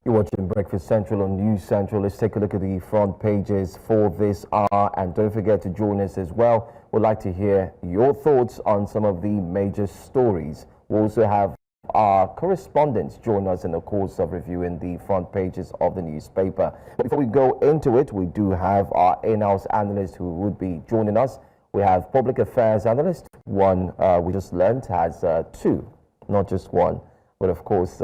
You're watching Breakfast Central on News Central. Let's take a look at the front pages for this hour. And don't forget to join us as well. We'd like to hear your thoughts on some of the major stories. We also have our correspondents join us in the course of reviewing the front pages of the newspaper. But before we go into it, we do have our in-house analyst who would be joining us. We have public affairs analyst. One we just learned has two, not just one. But of course,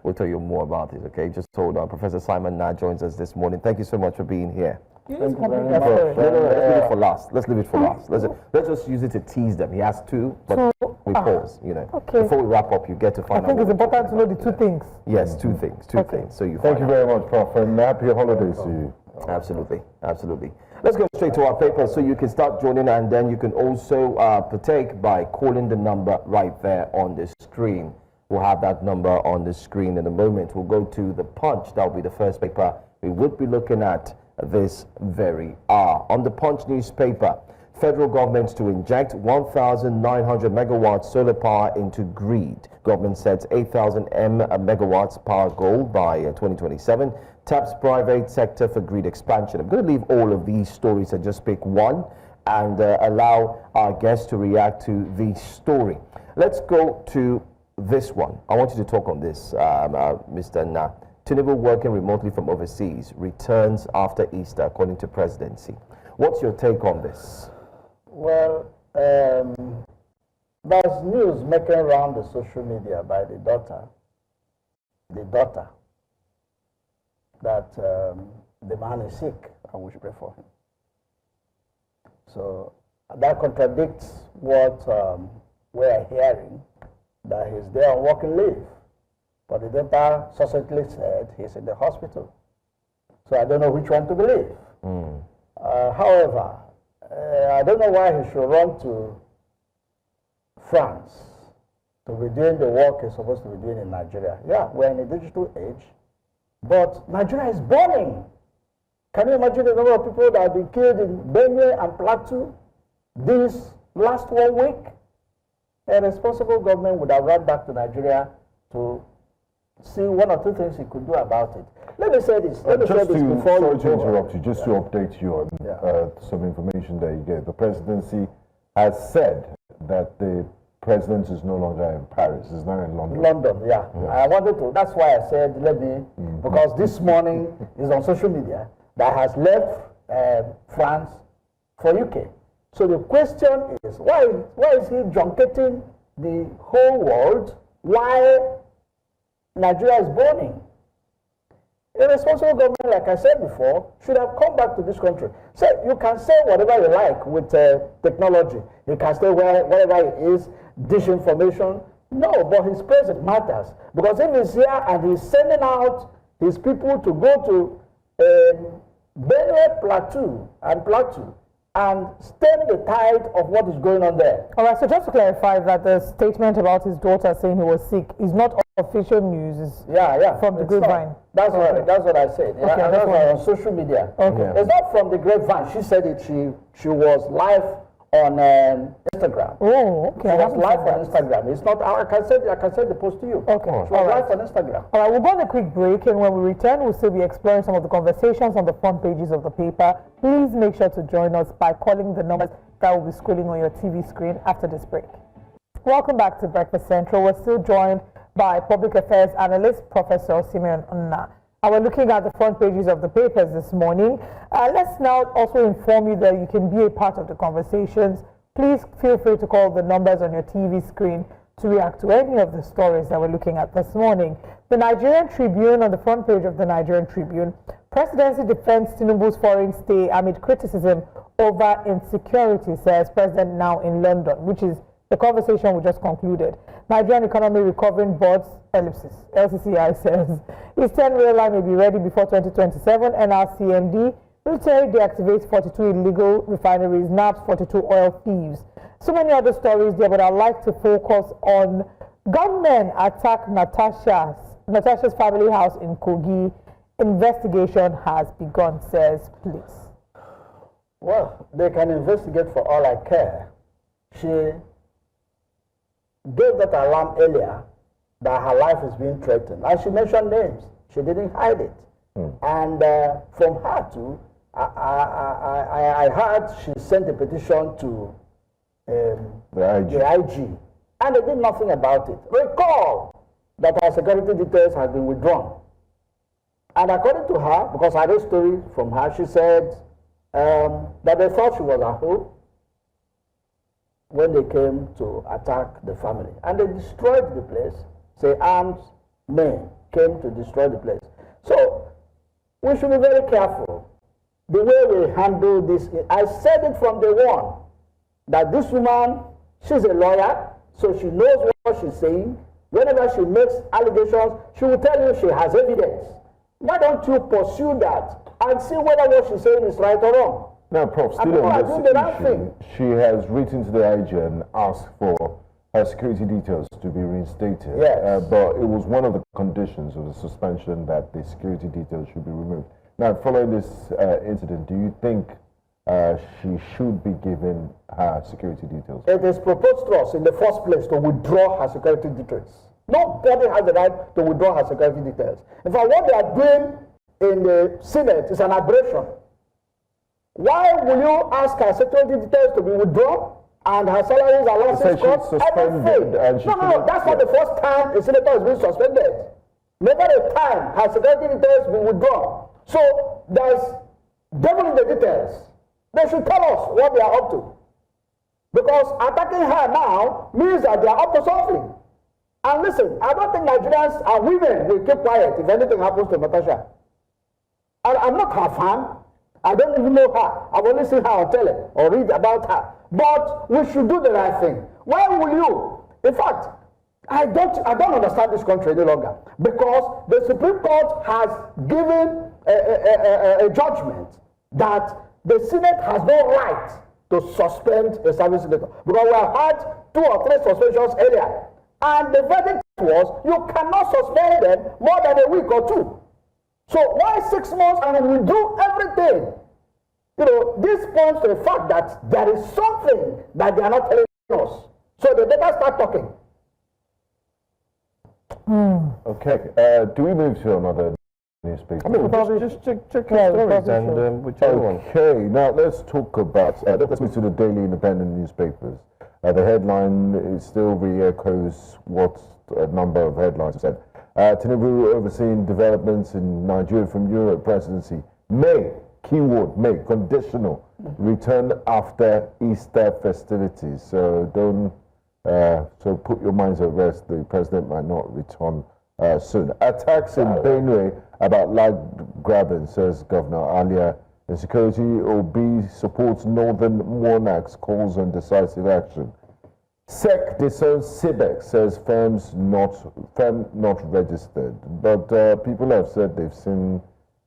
we'll tell you more about it, okay? Just hold on. Professor Simeon Nnah joins us this morning. Thank you so much for being here. Thank you very much. Let's leave it for last. Let's leave it for last. Let's just use it to tease them. He has two, but we pause, you know. Okay. Before we wrap up, you get to find out. I think it's important to know the two things. Yes, two things. Two things. So you Thank you very much, Prof. And happy holidays to you. Absolutely. Absolutely. Let's go straight to our paper so you can start joining, and then you can also partake by calling the number right there on the screen. We'll have that number on the screen in a moment. We'll go to the Punch. That'll be the first paper we would be looking at this very hour. On the Punch newspaper, federal government to inject 1,900 megawatts solar power into grid. Government sets 8,000 megawatts power goal by 2027. Taps private sector for grid expansion. I'm going to leave all of these stories and just pick one and allow our guests to react to the story. Let's go to this one. I want you to talk on this, Mr. Nnah. Tinubu working remotely from overseas returns after Easter, according to presidency. What's your take on this? Well, there's news making around the social media by the daughter, that the man is sick and we should pray for him. So that contradicts what we're hearing, that he's there on working leave. But the doctor succinctly said he's in the hospital. So I don't know which one to believe. However, I don't know why he should run to France to be doing the work he's supposed to be doing in Nigeria. Yeah, we're in a digital age, but Nigeria is burning. Can you imagine the number of people that have been killed in Benue and Plateau this last 1 week? A responsible government would have run back to Nigeria to see one or two things he could do about it. Let me say this. Let me say this before sorry to interrupt you. Just to update you on some information that you get. The presidency has said that the president is no longer in Paris. He's now in London. London, yeah. I wanted to. That's why I said let me, because this morning is on social media that has left France for UK. So the question is, why is he junketing the whole world while Nigeria is burning? A responsible government, like I said before, should have come back to this country. So you can say whatever you like with technology. You can say whatever it is, disinformation. No, but his presence matters. Because if he's here and he's sending out his people to go to Benue Plateau and stem the tide of what is going on there. All right, so just to clarify that the statement about his daughter saying he was sick is not official news, it's from the grapevine. That's what I said. Okay, that's on social media. Okay. It's not from the grapevine. She said it. She was live on Instagram. Oh, okay. She was live on Instagram. It's not. I can send the post to you. Okay. She was live on Instagram. All right, we'll go on a quick break, and when we return, we'll still be exploring some of the conversations on the front pages of the paper. Please make sure to join us by calling the numbers that will be scrolling on your TV screen after this break. Welcome back to Breakfast Central. We're still joined by public affairs analyst Professor Simeon Nnah. And we're looking at the front pages of the papers this morning. Let's now also inform you that you can be a part of the conversations. Please feel free to call the numbers on your TV screen to react to any of the stories that we're looking at this morning. The Nigerian Tribune, on the front page of the Nigerian Tribune, presidency defends Tinubu's foreign stay amid criticism over insecurity, says president now in London, which is the conversation we just concluded. Nigerian economy recovering boards, ellipsis. LCCI says Eastern Rail Line may be ready before 2027. NRCMD military deactivates 42 illegal refineries, nabbed 42 oil thieves. So many other stories there, but I'd like to focus on gunmen attack Natasha's family house in Kogi. Investigation has begun, says police. Well, they can investigate for all I care. She gave that alarm earlier that her life is being threatened. And she mentioned names. She didn't hide it. And from her too, I heard she sent a petition to the IG, and they did nothing about it. Recall that her security details have been withdrawn. And according to her, because I read a story from her, she said that they thought she was at home when they came to attack the family. And they destroyed the place. Say armed men came to destroy the place. So we should be very careful the way we handle this. I said it from day one that this woman, she's a lawyer, so she knows what she's saying. Whenever she makes allegations, she will tell you she has evidence. Why don't you pursue that and see whether what she's saying is right or wrong? Now, Prof, still on this issue, she has written to the IG and asked for her security details to be reinstated. Yes. But it was one of the conditions of the suspension that the security details should be removed. Now, following this incident, do you think she should be given her security details? It is preposterous in the first place to withdraw her security details. Nobody has the right to withdraw her security details. In fact, what they are doing in the Senate is an aberration. Why will you ask her security details to be withdrawn and her salaries, allowances, costs, everything? No, that's not the first time a senator has been suspended. Never a time has security details been withdrawn. So there's devil in the details. They should tell us what they are up to. Because attacking her now means that they are up to something. And listen, I don't think Nigerians and women will keep quiet if anything happens to Natasha. I'm not her fan. I don't even know her. I've only seen her on tele or read about her. But we should do the right thing. Why will you? In fact, I don't understand this country any longer, because the Supreme Court has given a judgment that the Senate has no right to suspend a service senator. Because we have had 2 or 3 suspensions earlier. And the verdict was you cannot suspend them more than a week or 2. So why 6 months and we do everything? You know, this points to the fact that there is something that they are not telling us. So they better start talking. Okay, do we move to another newspaper? I mean, just check your stories and whichever one. Okay, now let's talk about, let's move to the daily independent newspapers. The headline is still re-echoes what a number of headlines have said. Tinubu overseeing developments in Nigeria from Europe presidency. May, keyword, May, conditional, return after Easter festivities. So don't, so put your minds at rest, the president might not return soon. Attacks in Benue about land grabbing, says Governor Alia. Insecurity, OB supports northern monarchs, calls on decisive action. SEC disowns CBEC, says firm not registered. But people have said they've seen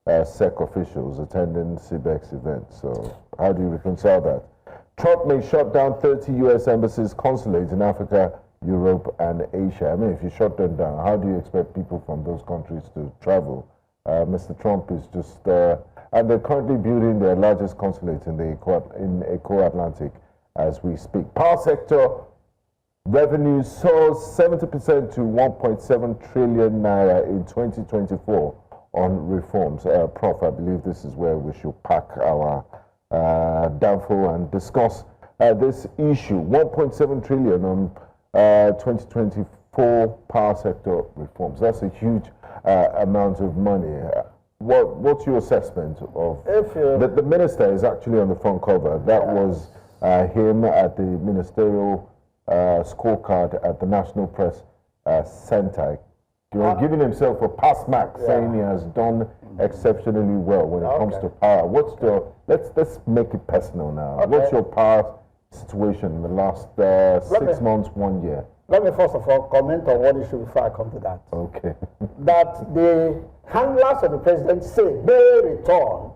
SEC officials attending CBEC's event. So how do you reconcile that? Trump may shut down 30 U.S. embassies, consulates in Africa, Europe, and Asia. I mean, if you shut them down, how do you expect people from those countries to travel? Mr. Trump is just, and they're currently building their largest consulate in the Eco-Atlantic as we speak. Power sector revenue soars 70% to 1.7 trillion naira in 2024 on reforms. Prof, I believe this is where we should pack our downfall and discuss this issue. 1.7 trillion on 2024 power sector reforms. That's a huge amount of money. What's your assessment of the minister is actually on the front cover. That was him at the ministerial scorecard at the National Press Center. Giving himself a pass mark, saying he has done exceptionally well when it comes to power. What's your let's make it personal now. What's your power situation in the last 6 months, 1 year? Let me first of all comment on one issue before I come to that. Okay. That the handlers of the president say may return,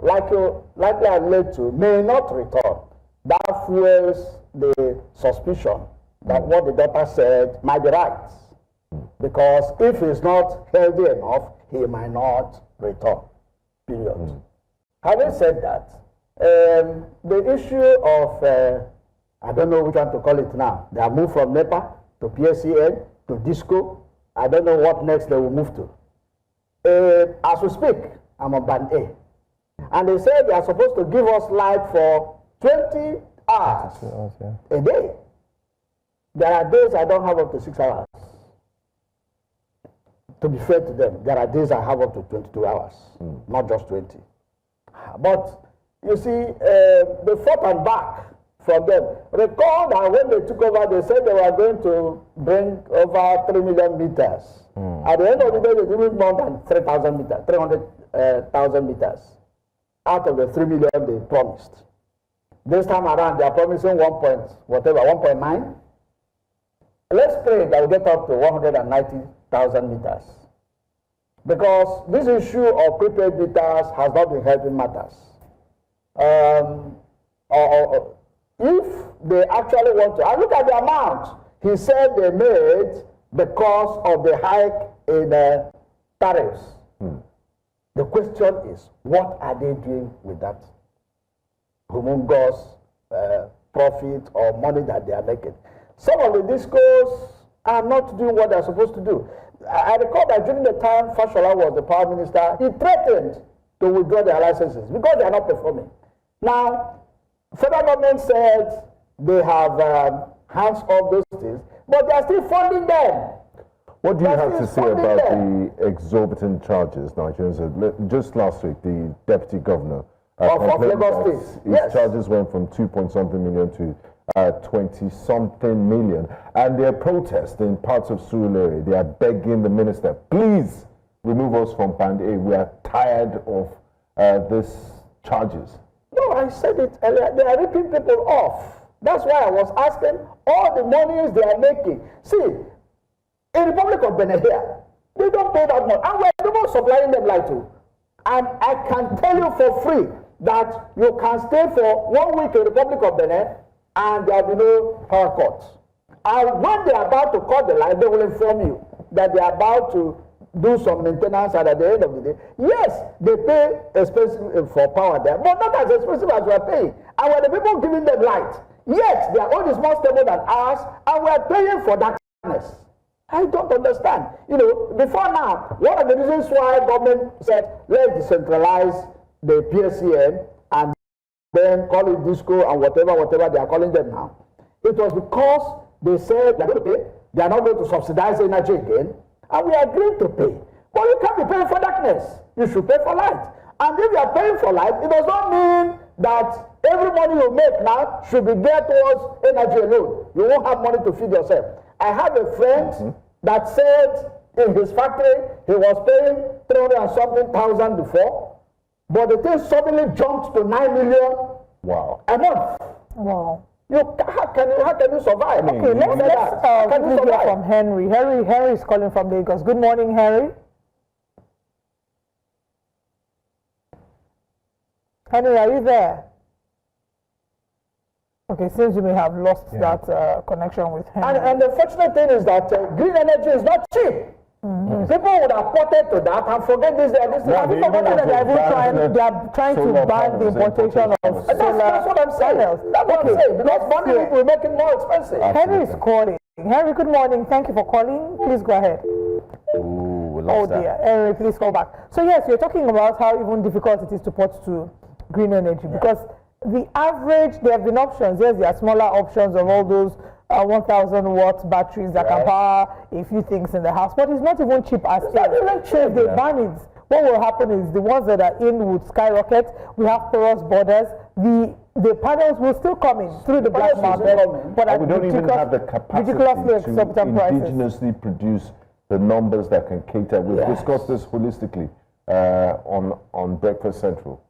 likely alleged to, may not return. That fuels the suspicion that what the doctor said might be right. Because if he's not healthy enough, he might not return. Period. Having said that, the issue of I don't know which one to call it now. They have moved from NEPA to PSCN to DISCO. I don't know what next they will move to. as we speak, I'm on band A. And they said they are supposed to give us light for 20 hours a day. There are days I don't have up to 6 hours. To be fair to them, there are days I have up to 22 hours, not just 20. But you see, they fought and back from them. Recall that when they took over, they said they were going to bring over 3 million meters. At the end of the day, they didn't more than 3,000 meters, 300,000 meters out of the 3 million they promised. This time around, they are promising 1.9. Let's pray that we get up to 190,000 meters. Because this issue of prepaid meters has not been helping matters. If they actually want to, and look at the amount he said they made because of the hike in tariffs. The question is, what are they doing with that humongous profit or money that they are making? Some of the discos are not doing what they're supposed to do. I recall that during the time Fashola was the power minister, he threatened to withdraw their licenses because they are not performing. Now, federal government said they have hands off those things, but they are still funding them. What do you have to say about the exorbitant charges Nigerians had? Just last week, the deputy governor of Lagos State. His charges went from 2-something million to 20-something million. And they're protesting in parts of Surulere. They are begging the minister, please remove us from Band A. We are tired of these charges. No, I said it earlier. They are ripping people off. That's why I was asking all the monies they are making. See, in the Republic of Benin here, they don't pay that much. And we're not supplying them like to. And I can tell you for free that you can stay for 1 week in the Republic of Benin and there will be no power cuts. And when they are about to cut the line, they will inform you that they are about to do some maintenance, and at the end of the day, yes, they pay expensive for power there, but not as expensive as we are paying. And when the people giving them light, yet their own is more stable than ours, and we are paying for darkness. I don't understand. You know, before now, one of the reasons why government said, let's decentralize the PSCN and then call it disco and whatever they are calling them now. It was because they said they are not going to subsidize energy again, and we agreed to pay. But you can't be paying for darkness. You should pay for light. And if you are paying for light, it does not mean that every money you make now should be geared towards energy alone. You won't have money to feed yourself. I have a friend that said in his factory he was paying 300 and something thousand before, but the thing suddenly jumped to 9 million a month. Wow. How can you survive? Okay, let's hear from Henry. Henry is calling from Lagos. Good morning, Henry. Henry, are you there? Okay, seems you may have lost that connection with Henry. And the fortunate thing is that green energy is not cheap. People would have ported to that and forget this. They are trying to ban the importation of solar That's what I'm saying. That's what I'm saying. Because money will make it more expensive. Henry is calling. Henry, good morning. Thank you for calling. Please go ahead. Ooh, we lost dear. Henry, please call back. So yes, you're talking about how even difficult it is to port to green energy because the average, there have been options. Yes, there are smaller options of all those 1,000 watt batteries that can power a few things in the house, but it's not even cheap as well. So if they ban it, what will happen is the ones that are in would skyrocket. We have porous borders. The panels will still come in through the black market, but we don't even have the capacity to indigenously produce the numbers that can cater. We've discussed this holistically on Breakfast Central.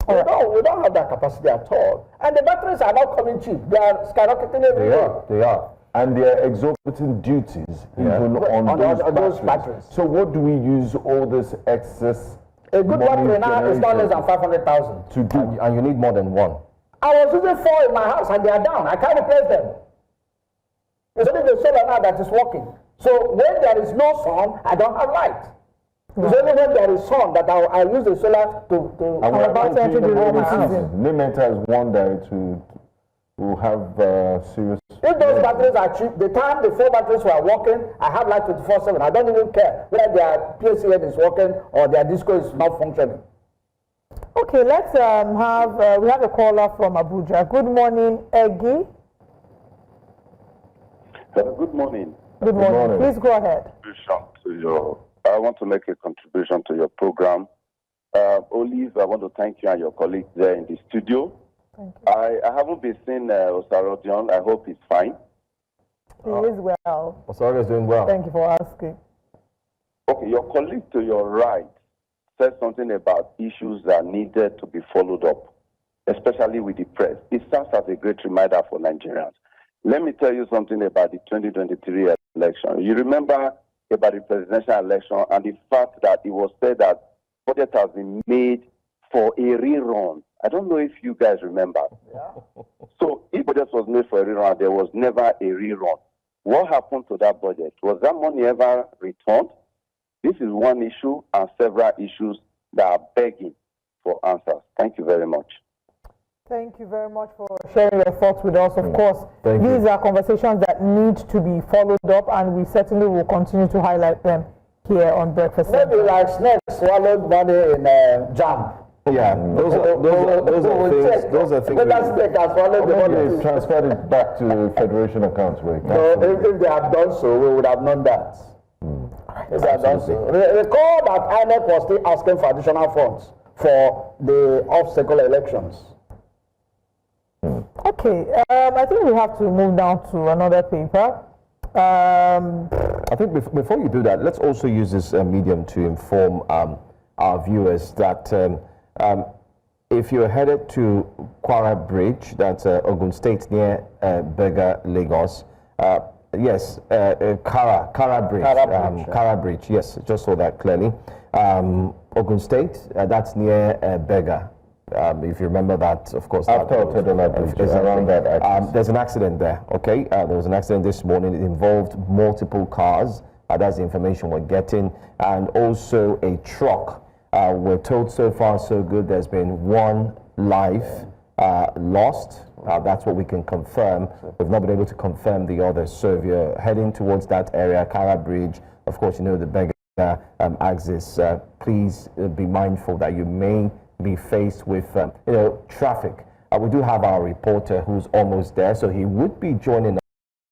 We don't have that capacity at all. And the batteries are not coming cheap. They are skyrocketing every day. They are. And there are exorbitant duties even on those batteries. So what do we use all this excess? A good battery now is not less than 500,000. To do. And you need more than one. I was using 4 in my house and they are down. I can't replace them. It's only the solar now that is working. So when there is no sun, I don't have light. It's only when there is sun that I use the solar to I'm about to enter the rainy season. Limeta is one that will have serious If those batteries are cheap, the time the 4 batteries were working, I have like 24/7. I don't even care whether their PCN is working or their disco is not functioning. Okay, let's we have a caller from Abuja. Good morning, Eggy. Good morning. Good morning. Please go ahead. I want to make a contribution to your program. Olive, I want to thank you and your colleagues there in the studio. Thank you. I haven't been seeing Osarodion. I hope he's fine. He is well. Osaro is doing well. Thank you for asking. Okay, your colleague to your right said something about issues that needed to be followed up, especially with the press. It serves as a great reminder for Nigerians. Let me tell you something about the 2023 election. You remember about the presidential election and the fact that it was said that budget has been made for a rerun. I don't know if you guys remember. Yeah. So if budget was made for a rerun, there was never a rerun. What happened to that budget? Was that money ever returned? This is one issue and several issues that are begging for answers. Thank you very much. Thank you very much for sharing your thoughts with us. Of course, these are conversations that need to be followed up, and we certainly will continue to highlight them here on Breakfast. Maybe like snakes swallowed money in jam. Yeah, those are things. They transferred it back to Federation accounts. If they had done so, we would have known that. If they had done so. Recall that INEC was still asking for additional funds for the off-cycle elections. Okay, I think we have to move down to another paper. I think before you do that, let's also use this medium to inform our viewers that if you're headed to Kwara Bridge, that's Ogun State near Berger, Lagos, yes, Kara Bridge. Kara Bridge, yes, just saw that clearly. Ogun State, that's near Berger. If you remember that, of course. After around that there's an accident there, okay? There was an accident this morning. It involved multiple cars. That's the information we're getting. And also a truck. We're told so far so good. There's been 1 life lost. That's what we can confirm. We've not been able to confirm the others. So if you're heading towards that area, Kara Bridge, of course, you know the Berger axis. Please be mindful that you may be faced with traffic. We do have our reporter who's almost there, so he would be joining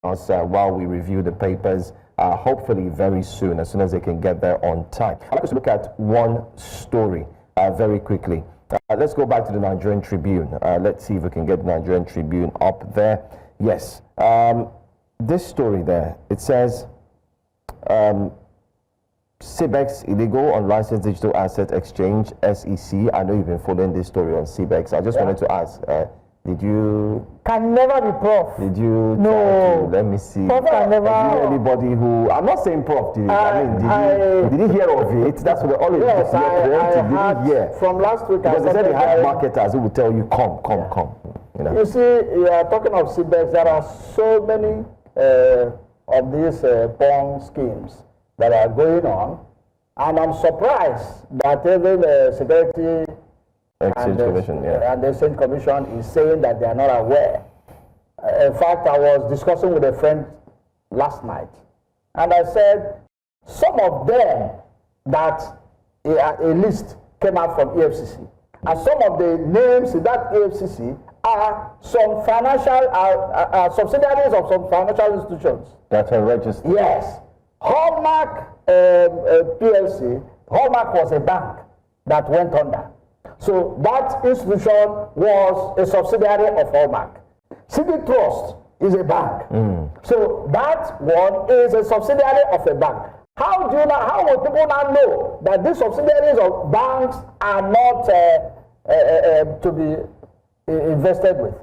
us while we review the papers, hopefully very soon, as soon as they can get there on time. I'd like to look at one story very quickly. Let's go back to the Nigerian Tribune. Let's see if we can get the Nigerian Tribune up there. Yes, this story there, it says CBEX illegal unlicensed digital asset exchange, SEC. I know you've been following this story on CBEX. I just wanted to ask, did you... Can never be Prof. Did you... No. Let me see. Prof can never... Anybody who... I'm not saying Prof, did you hear of it? That's what all yes, I did you hear? From last week, because they said they had marketers who will tell you, come. You know? You see, you are talking of CBEX. There are so many of these pawn schemes that are going on, and I'm surprised that even the Security and the Exchange Commission is saying that they are not aware. In fact, I was discussing with a friend last night, and I said some of them that a list came out from EFCC, and some of the names in that EFCC are some financial subsidiaries of some financial institutions that are registered. Yes. Hallmark PLC, Hallmark was a bank that went under. So that institution was a subsidiary of Hallmark. City Trust is a bank. So that one is a subsidiary of a bank. How will people now know that these subsidiaries of banks are not to be invested with?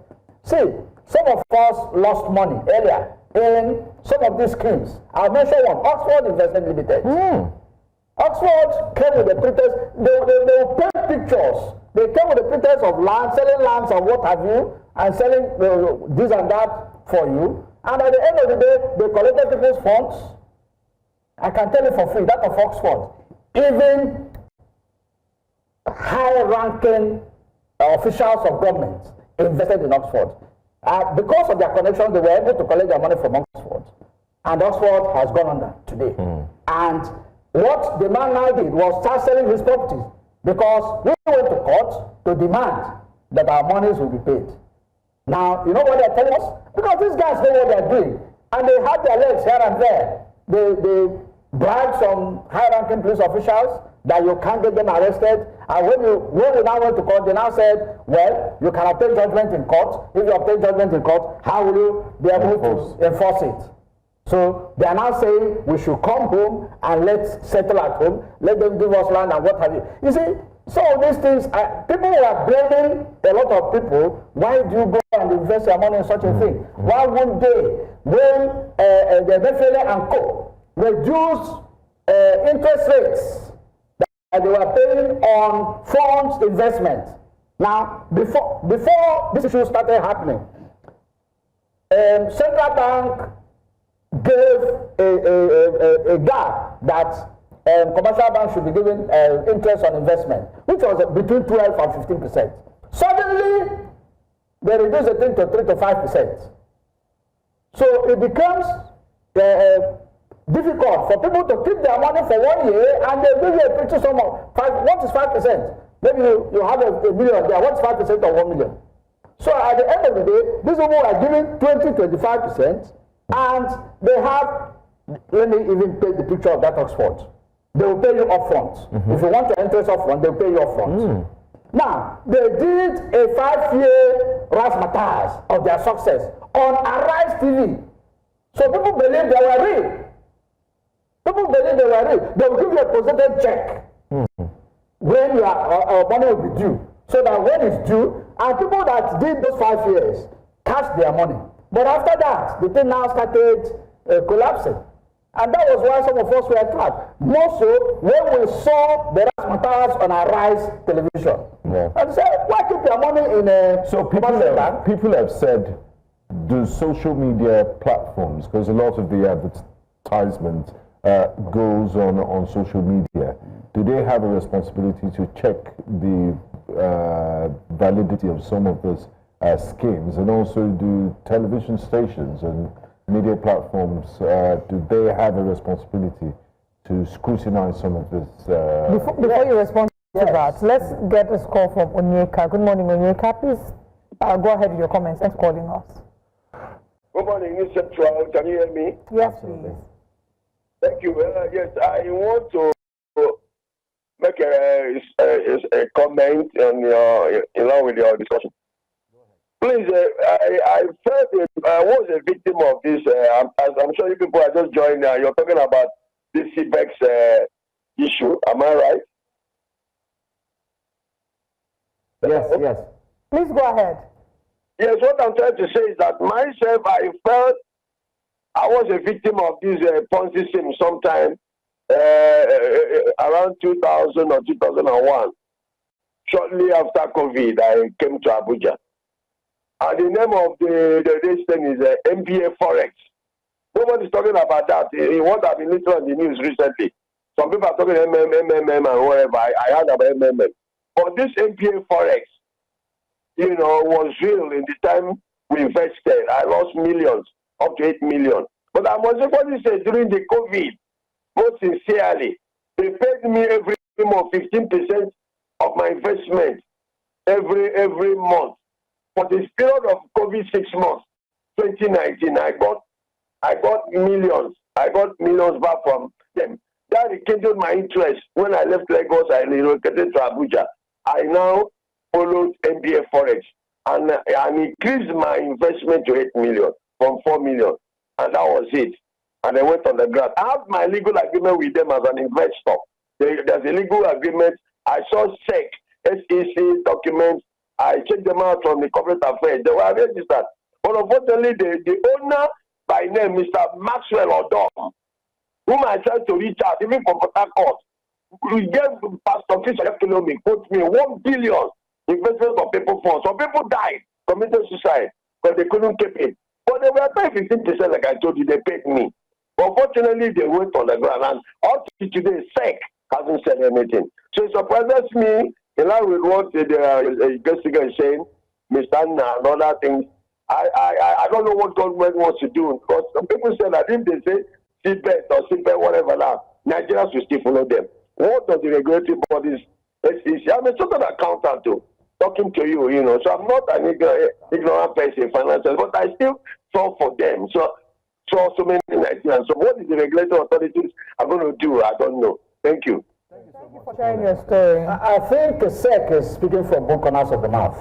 See, some of us lost money earlier in some of these schemes. I'll mention one, Oxford Investment Limited. Oxford came with the pretext, they will paint pictures. They came with the pretext of land, selling lands and what have you, and selling this and that for you. And at the end of the day, they collected people's funds. I can tell you for free, that of Oxford. Even high-ranking officials of government invested in Oxford. Because of their connections, they were able to collect their money from Oxford. And Oxford has gone under today. And what the man now did was start selling his properties, because we went to court to demand that our monies will be paid. Now, you know what they're telling us? Because these guys know what they're doing. And they have their legs here and there. They bribed some high-ranking police officials that you can't get them arrested. And when we now went to court, they now said, well, you can obtain judgment in court. If you obtain judgment in court, how will you be able to enforce it? So they are now saying we should come home and let's settle at home. Let them give us land and what have you. You see, so these things, people were blaming a lot of people. Why do you go and invest your money in such a thing? Why wouldn't they, when the Emefiele and Co. reduced interest rates that they were paying on funds investment? Now, before this issue started happening, Central Bank gave a gap that commercial banks should be giving interest on investment, which was between 12 and 15%. Suddenly, they reduced the thing to 3 to 5%. So it becomes difficult for people to keep their money for 1 year, and they give you a picture sum of 5. What is 5%? Maybe you have a million there. What's 5% of 1 million? So at the end of the day, these people are giving 20-25%, and they have. Let me even paint the picture of that Oxford. They will pay you upfront. If you want the interest upfront, they will pay you upfront. Now, they did a 5-year razzmatazz of their success on Arise TV. So people believe they were real. People believe they were real. They will give you a percentage check when your money will be due. So that when it's due, and people that did those 5 years cash their money. But after that, the thing now started collapsing. And that was why some of us were trapped. More so when we saw the razzmatazz on Arise television. And said, why keep your money in a So people have said the social media platforms, because a lot of the advertisement goes on social media, do they have a responsibility to check the validity of some of those schemes? And also, do television stations and media platforms, do they have a responsibility to scrutinize some of this? Before you respond to that, let's get this call from Onyeka. Good morning, Onyeka. Please go ahead with your comments. Thanks for calling us. Good morning, Miss Central. Can you hear me? Yes, please. Thank you. Yes, I want to make a comment on along with your discussion. Please, I was a victim of this. As I'm sure you people are just joining. You're talking about this CBEX issue. Am I right? Yes. Please go ahead. Yes, what I'm trying to say is that myself, I felt I was a victim of this Ponzi scheme sometime around 2000 or 2001. Shortly after COVID, I came to Abuja. And the name of this thing is MBA Forex. Nobody's talking about that. What I've been listening on the news recently. Some people are talking MMM and whatever. I heard about MMM. But this MBA Forex, was real in the time we invested. I lost millions, up to 8 million. But I must say, during the COVID, most sincerely, they paid me every month 15% of my investment every month. For this period of COVID 6 months, 2019, I got millions. I got millions back from them. That rekindled my interest. When I left Lagos, I relocated to Abuja. I now followed MBA Forex and increased my investment to 8 million from 4 million. And that was it. And I went on the ground. I have my legal agreement with them as an investor. There's a legal agreement. I saw SEC documents. I checked them out from the corporate affairs. They were registered. But unfortunately, the owner by name, Mr. Maxwell Odom, whom I tried to reach out, even from Port Harcourt, we gave Pastor Fisher Economic, quote me, 1 billion investment of people funds. Some people died, committed suicide, because they couldn't keep it. But they were paying 15%, like I told you, they paid me. But unfortunately, they went on the ground. And up to today, SEC hasn't said anything. So it surprises me, in line with what the investigator is saying, Mr. Nnah and other things. I don't know what government wants to do, because some people say that if they say seatbelt or seatbelt, whatever now, Nigerians will still follow them. What does the regulatory bodies? I'm a sort of accountant too, talking to you, you know. So I'm not an ignorant person, financial, but I still fall for them. So many Nigerians. So what is the regulatory authorities are going to do? I don't know. Thank you. Thank you for sharing your story. I think SEC is speaking from both corners of the mouth.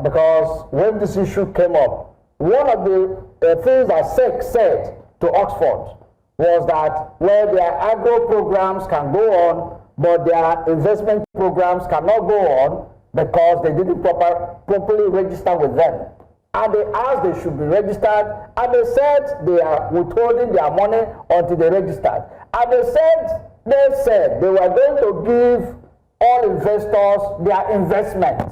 Because when this issue came up, one of the things that SEC said to Oxford was that their agro programs can go on, but their investment programs cannot go on because they didn't properly register with them. And they asked they should be registered, and they said they are withholding their money until they registered. And they said they were going to give all investors their investment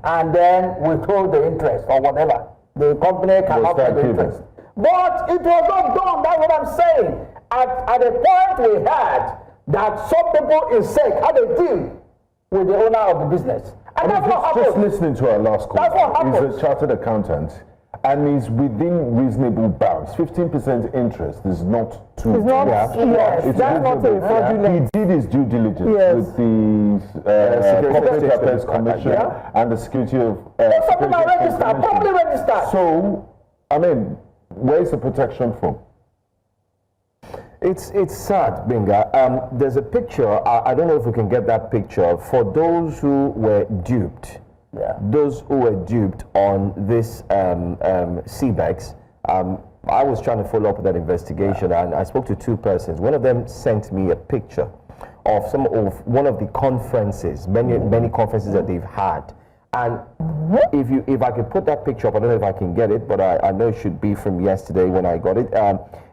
and then withhold the interest or whatever. The company cannot pay the interest. But it was not done. That's what I'm saying. At the point we had that some people in SEC had a deal with the owner of the business. And that's what happened. Just listening to our last call. That's what happened. He's a chartered accountant and is within reasonable bounds. 15% interest is not too It's not, yes, it's that's not a fraudulent. He did his due diligence with the Corporate Affairs Commission and the Security of something are registered, properly registered. So, I mean, where's the protection from? It's sad, Benga. There's a picture. I don't know if we can get that picture for those who were duped. Yeah. Those who were duped on this CBEX. I was trying to follow up with that investigation, and I spoke to two persons. One of them sent me a picture of one of the conferences, many conferences that they've had. And if I could put that picture up, I don't know if I can get it, but I know it should be from yesterday when I got it.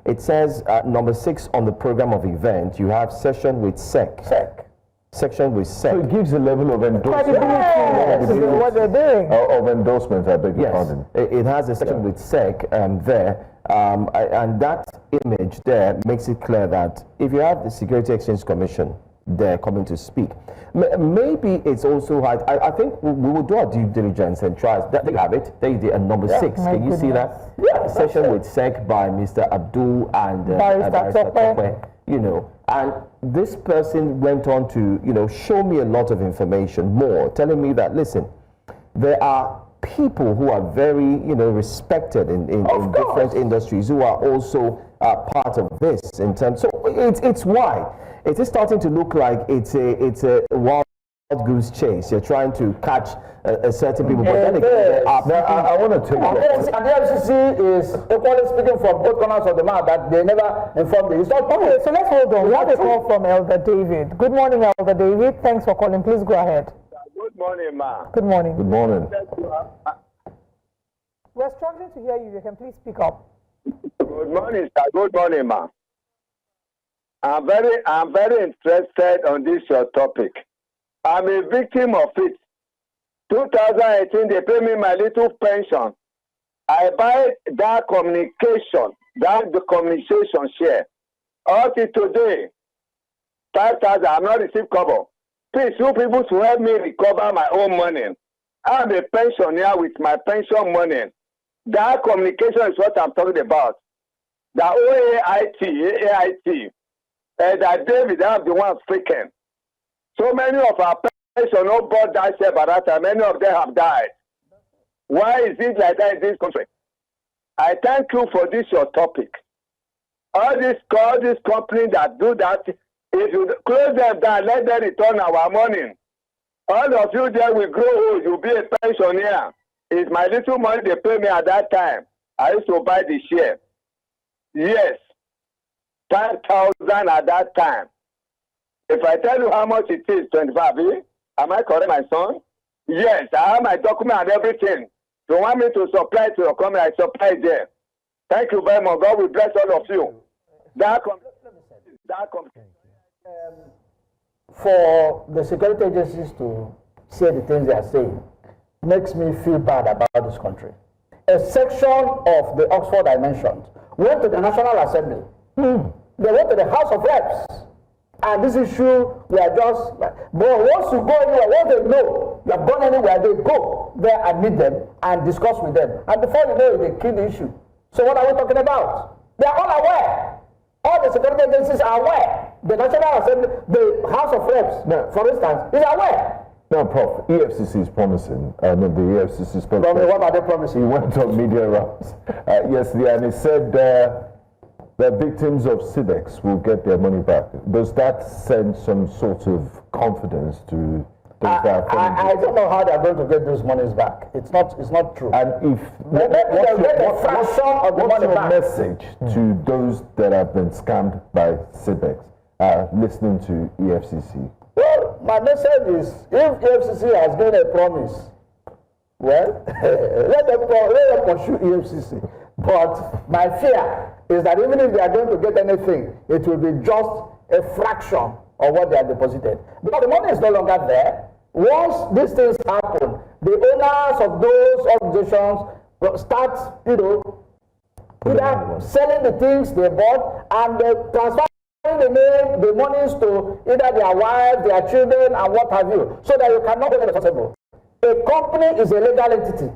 It says number 6 on the program of event, you have session with SEC. Section with SEC. So it gives a level of endorsement. What they're doing. Of endorsement, I beg your pardon. It has a section with SEC there. And that image there makes it clear that if you have the Security Exchange Commission there coming to speak, maybe it's also hard. I think we will do our due diligence and try. They have it. They did number 6. Can you see that? Yeah, session with SEC by Mr. Abdul and Barrister Tope, you know. And this person went on to, show me a lot of information more, telling me that, listen, there are people who are very, respected in different industries who are also part of this in terms. So it's why it is starting to look like it's a wild goose chase. You're trying to catch a certain people, but then again, I want to take and the FCC is equally speaking from both corners of the mouth that they never informed you. Okay, so let's hold on. We have a call from Elder David. Good morning, Elder David. Thanks for calling. Please go ahead. Good morning, ma. Good morning. Good morning. We're struggling to hear you. You can please speak up. Good morning, sir. Good morning, ma. I'm very interested on this your topic. I'm a victim of it. 2018, they pay me my little pension. I buy that the communication share. Up to today, 5,000, I'm not received cover. Please, you people to help me recover my own money. I'm a pensioner with my pension money. That communication is what I'm talking about. The AIT, that David, I'm the one speaking. So many of our pensioners bought that share by that time. Many of them have died. Why is it like that in this country? I thank you for this your topic. All these companies that do that, if you close them down, let them return our money. All of you there will grow old. You'll be a pensioner. It's my little money they pay me at that time. I used to buy the share. Yes. 10,000 at that time. If I tell you how much it is, 25, am I correct, my son? Yes, I have my document and everything. If you want me to supply to your company, I supply there. Thank you very much. God will bless all of you. For the security agencies to say the things they are saying makes me feel bad about this country. A section of the Oxford I mentioned went to the National Assembly. They went to the House of Reps. And this issue, we are just, but once you go anywhere, once they know you have gone anywhere, they go there and meet them and discuss with them. And before you know it, they kill the issue. So what are we talking about? They are all aware. All the security agencies are aware. The National Assembly, the House of Reps, for instance, is aware. No, Prof, EFCC is promising. The EFCC spokesperson. What are they promising? He went on media rounds yesterday and he said the victims of CBEX will get their money back. Does that send some sort of confidence to those that are I don't know how they're going to get those monies back. It's not true. And if what's your message to those that have been scammed by CBEX listening to EFCC? Well, my message is, if EFCC has given a promise, well, let them pursue EFCC. But my fear is that even if they are going to get anything, it will be just a fraction of what they have deposited. Because the money is no longer there. Once these things happen, the owners of those organizations will start, either selling the things they bought and transferring the monies to either their wives, their children, and what have you, so that you cannot be responsible. A company is a legal entity.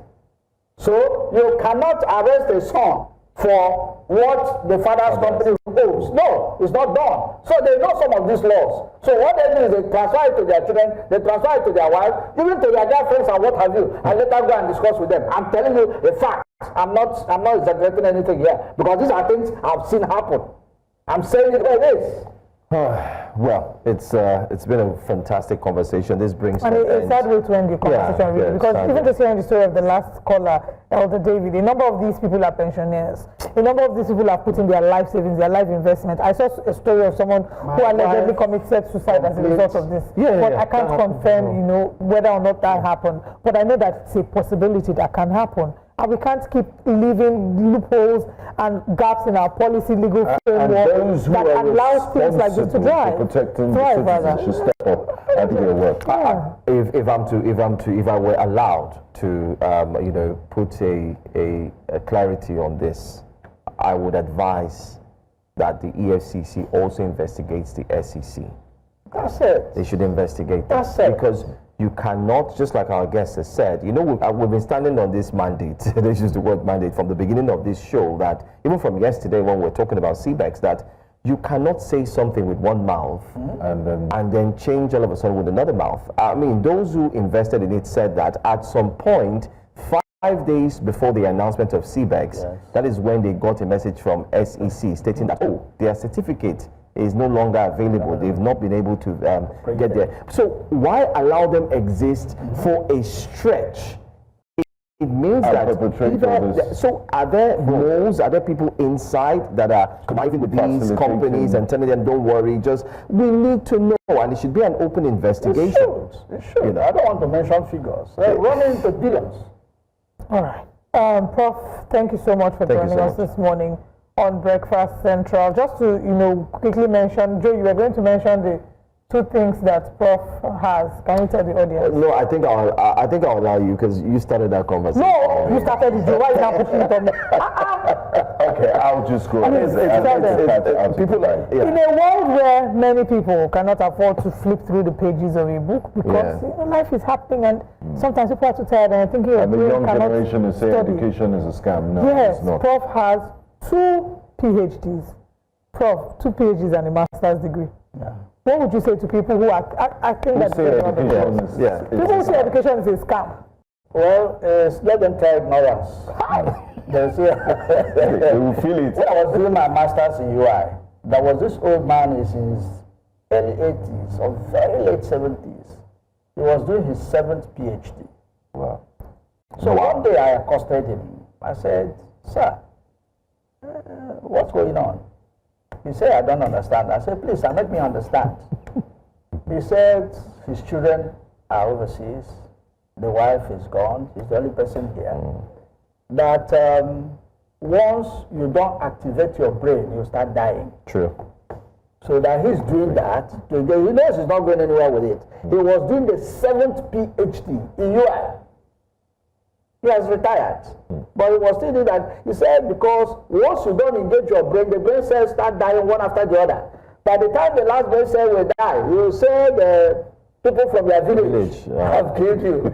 So you cannot arrest a son for what the father's company owes. No, it's not done. So they know some of these laws. So what they do is they transfer it to their children, they transfer it to their wives, even to their girlfriends and what have you, and later go and discuss with them. I'm telling you a fact. I'm not exaggerating anything here, because these are things I've seen happen. I'm saying it like this. Well, it's been a fantastic conversation. This brings and it's a sad way to end the conversation, really, because even just hearing the story of the last caller, Elder David, a number of these people are pensioners. A number of these people have put in their life savings, their life investment. I saw a story of someone who allegedly committed suicide as a result of this. But I can't confirm, whether or not that happened. But I know that it's a possibility that can happen. And we can't keep leaving loopholes and gaps in our policy legal framework that allows things like this to drive. Protecting the citizens should step up and do their work. If I were allowed to, put a clarity on this, I would advise that the EFCC also investigates the SEC. That's it. They should investigate that. That's it. Because you cannot, just like our guest has said, we've been standing on this mandate, this is the word mandate, from the beginning of this show, that even from yesterday when we're talking about CBEX, that you cannot say something with one mouth and then change all of a sudden with another mouth. I mean, those who invested in it said that at some point, 5 days before the announcement of CBEX, that is when they got a message from SEC stating that, their certificate is no longer available. They've not been able to get there. So why allow them exist for a stretch? It means that so are there roles, are there people inside that are conniving with these companies and telling them, don't worry, we need to know, and it should be an open investigation. It should. I don't want to mention figures. Running into billions. All right. Prof, thank you so much for joining us this morning on Breakfast Central. Just to, quickly mention, Joe, you were going to mention the two things that Prof has. Can you tell the audience? No, I think I'll allow you, because you started that conversation. No, you started it. Why are you now putting it on me? Okay, I'll just go. People in a world where many people cannot afford to flip through the pages of a book because life is happening, and sometimes people are too tired and thinking and the young generation is saying education is a scam. No, yes, it's not. Prof has 2 PhDs. Prof, 2 PhDs and a master's degree. Yeah. What would you say to people who are, I think that people who say education is a scam? Well, let them try ignorance. They will feel it. When I was doing my master's in UI, there was this old man in his early 80s or very late 70s. He was doing his 7th PhD. Wow. So one day I accosted him. I said, sir, what's going on? He said, I don't understand. I said, please, make me understand. He said his children are overseas. The wife is gone. He's the only person here. That once you don't activate your brain, you start dying. True. So that he's doing that. He knows he's not going anywhere with it. He was doing the 7th PhD in UI. He has retired. But he was still doing that. He said because once you don't engage your brain, the brain cells start dying one after the other. by the time the last person will die, you will say the people from your village have killed you.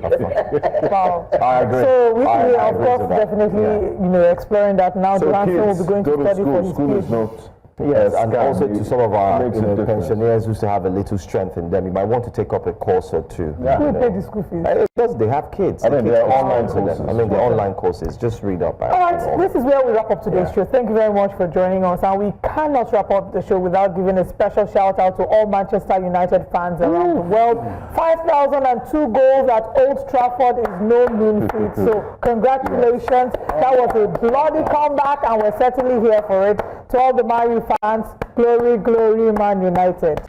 Wow. I agree. So we I will, of agree course, with that. definitely, exploring that now. So The answer will kids, be going to go study for his school is PhD. not. Yes, and scam. also to some of our Makes a difference. pensioners who still have a little strength in them, you might want to take up a course or two. Yeah. Who you will pay know. the school fees? It's just they have kids. I mean, The there kids are can online sponsor them. courses. I mean, the online courses. Just read up. All right, this is where we wrap up today's show. Thank you very much for joining us. And we cannot wrap up the show without giving a special shout out to all Manchester United fans around the world. 5,002 goals at Old Trafford is no mean feat. So congratulations. That was a bloody comeback, and we're certainly here for it. To all the Man U fans, glory, glory, Man United.